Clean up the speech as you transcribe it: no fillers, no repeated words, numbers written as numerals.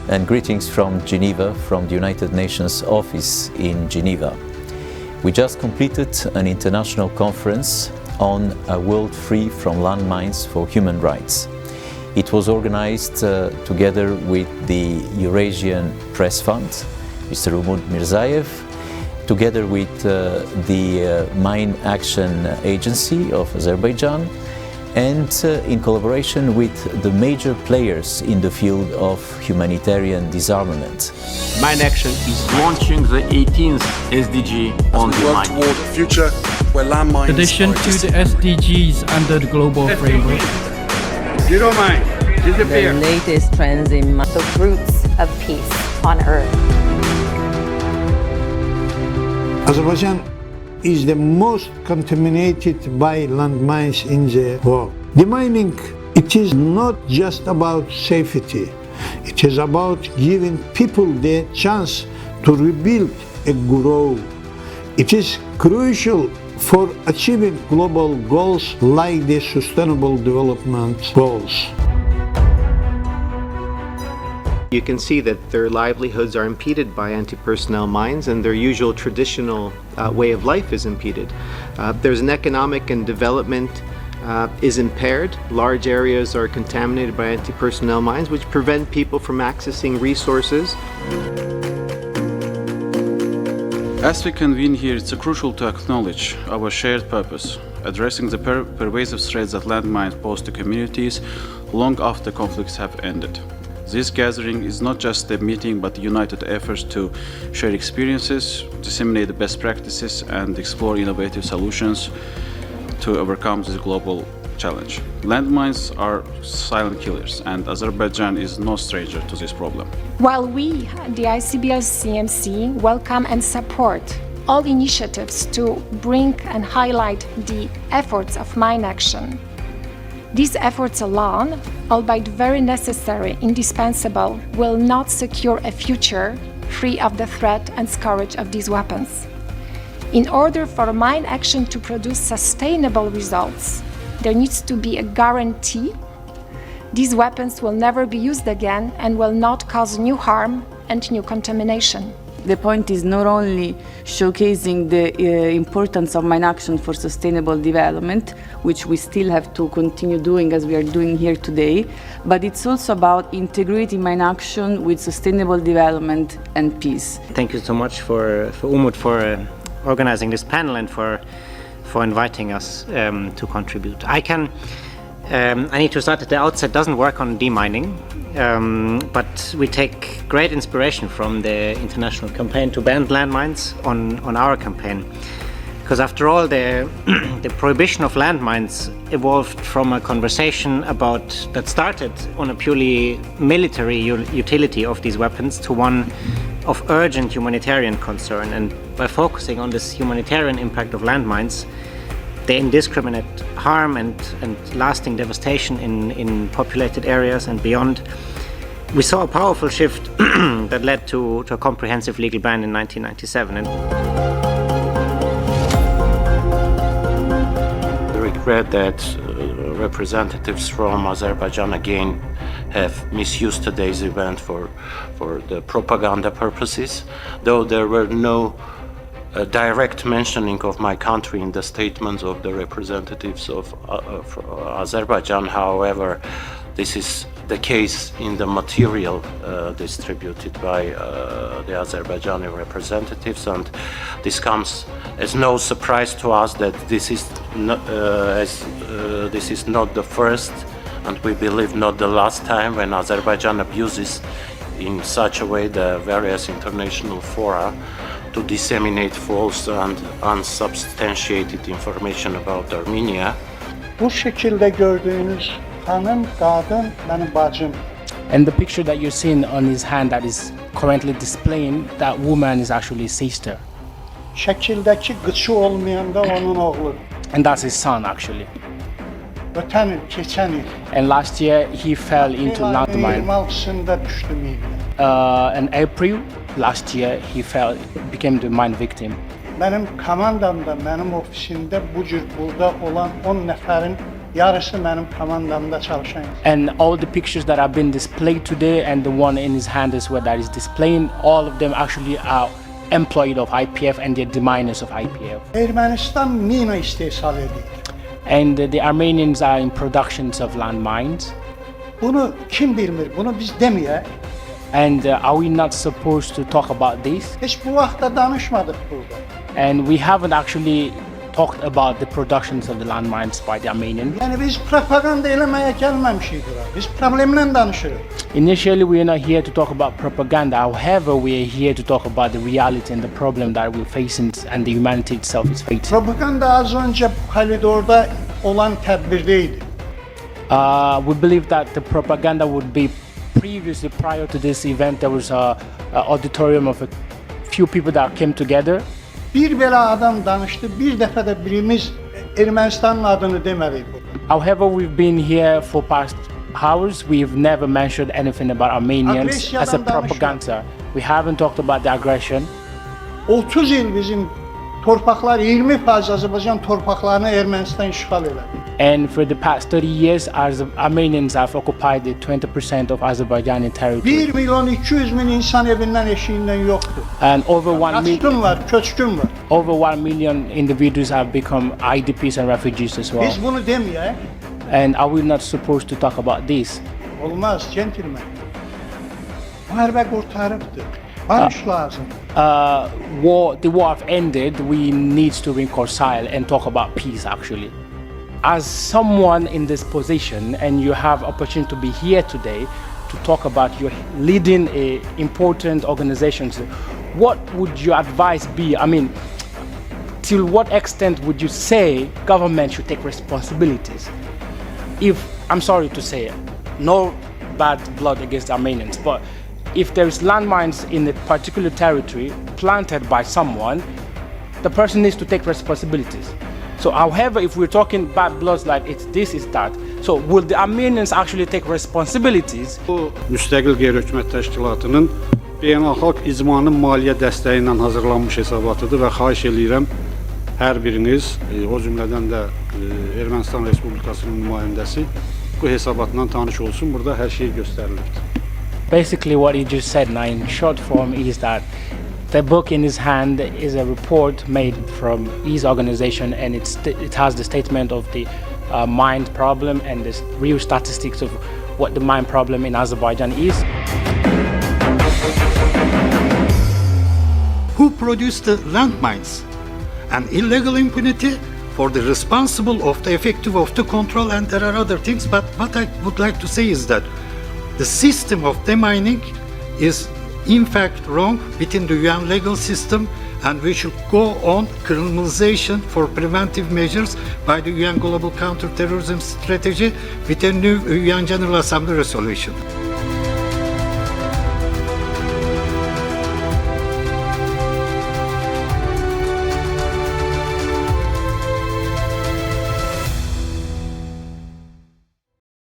and greetings from Geneva, from the United Nations office in Geneva. We just completed an international conference on a world free from landmines for human rights. It was organized together with the Eurasian Press Fund, Mr. Umut Mirzaev, together with the Mine Action Agency of Azerbaijan, and in collaboration with the major players in the field of humanitarian disarmament. Mine Action is launching the 18th SDG on the work toward a future where landmines addition to the SDGs under the global framework. Zero mine, disappear. The latest trends in the roots of peace on Earth. Azerbaijan is the most contaminated by landmines in the world. Demining, it is not just about safety. It is about giving people the chance to rebuild and grow. It is crucial for achieving global goals like the Sustainable Development Goals. You can see that their livelihoods are impeded by anti-personnel mines, and their usual traditional way of life is impeded. There's an economic and development is impaired. Large areas are contaminated by anti-personnel mines, which prevent people from accessing resources. As we convene here, it's crucial to acknowledge our shared purpose, addressing the pervasive threats that landmines pose to communities long after conflicts have ended. This gathering is not just a meeting, but a united effort to share experiences, disseminate the best practices, and explore innovative solutions to overcome this global challenge. Landmines are silent killers, and Azerbaijan is no stranger to this problem. While we, the ICBL-CMC, welcome and support all initiatives to bring and highlight the efforts of Mine Action, these efforts alone, albeit very necessary, indispensable, will not secure a future free of the threat and scourge of these weapons. In order for Mine Action to produce sustainable results, there needs to be a guarantee these weapons will never be used again and will not cause new harm and new contamination. The point is not only showcasing the importance of Mine Action for sustainable development, which we still have to continue doing as we are doing here today, but it's also about integrating Mine Action with sustainable development and peace. Thank you so much for Umut for organizing this panel and for inviting us to contribute. I need to start at the outset. Doesn't work on demining, but we take great inspiration from the international campaign to ban landmines on our campaign. Because after all, the prohibition of landmines evolved from a conversation that started on a purely military utility of these weapons to one of urgent humanitarian concern. And by focusing on this humanitarian impact of landmines, the indiscriminate harm and lasting devastation in populated areas and beyond, we saw a powerful shift that led to a comprehensive legal ban in 1997. I regret that representatives from Azerbaijan again have misused today's event for the propaganda purposes, though there were no direct mentioning of my country in the statements of the representatives of Azerbaijan. However, this is the case in the material distributed by the Azerbaijani representatives, and this comes as no surprise to us that this is not the first, and we believe not the last time when Azerbaijan abuses in such a way the various international fora to disseminate false and unsubstantiated information about Armenia. Bu şekilde gördüğünüz hanım, kadın benim bacım. And the picture that you're seeing on his hand that is currently displaying, that woman is actually his sister. Şekildeki gıçı olmayan da onun oğlu. And that's his son actually. Öten il, geçen il. And last year he fell into landmine. 26'sında düştü miydi? In April last year he became the mine victim. Benim komandamda, benim ofisimde bu cür burada olan 10 nəfərin yarısı mənim komandamda çalışan. And all the pictures that have been displayed today and the one in his hand as well that is displaying, all of them actually are employed of IEPF and they're deminers of IEPF. Ermənistan mina istehsal edir. And the Armenians are in productions of landmines. Bunu kim bilmir? Bunu biz deməyək. And are we not supposed to talk about this? Heç bu vaxtda danışmadıq burada. And we haven't actually talked about the productions of the landmines by the Armenians. Yəni biz propaganda eləməyə gəlməmişik bura. Biz problemlə danışırıq. Initially, we are not here to talk about propaganda. However, we are here to talk about the reality and the problem that we're facing and the humanity itself is facing. Propaganda az öncə koridorda olan tədbirdə idi. We believe that the propaganda would be previously, prior to this event, there was a auditorium of a few people that came together. Bir belə adam danışdı, bir dəfə də birimiz Ermənistanın adını demədik burada. However, we've been here for past hours. We've never mentioned anything about Armenians as a propaganda. We haven't talked about the aggression. 30 il bizim torpaqlar 20% Azərbaycan torpaqlarını Ermənistan işğal elədi. And for the past 30 years, Armenians have occupied the 20% of Azerbaijani territory. 1.2 milyon insan evindən eşiyindən yoxdur. And over 1 million var, köçkün var. Over 1 million individuals have become IDPs and refugees as well. Biz bunu deməyək. And are we not supposed to talk about this? Olmaz, gentlemen. Müharibə qurtarıbdır. Barış lazım. The war have ended. We need to reconcile and talk about peace actually. As someone in this position, and you have opportunity to be here today to talk about your leading important organizations, what would your advice be? I mean, till what extent would you say government should take responsibilities? If, I'm sorry to say it, no bad blood against Armenians, but if there is landmines in a particular territory planted by someone, the person needs to take responsibilities. So, however, if we're talking bad bloods like it's this, it's that, so will the Armenians actually take responsibilities? Bu müstəqil qeyri-hökumət təşkilatının beynəlxalq icmanın maliyyə dəstəyi ilə hazırlanmış hesabatıdır və xahiş eləyirəm hər biriniz, o cümlədən də Ermənistan Respublikasının nümayəndəsi bu hesabatla tanış olsun. Burada hər şey göstərilibdir. Basically, what he just said now in short form is that the book in his hand is a report made from his organization, and it has the statement of the mine problem and the real statistics of what the mine problem in Azerbaijan is. Who produced the landmines? And illegal impunity for the responsible of the effective of the control, and there are other things, but what I would like to say is that the system of demining is in fact wrong within the UN legal system, and we should go on criminalization for preventive measures by the UN Global Counterterrorism Strategy with a new UN General Assembly resolution.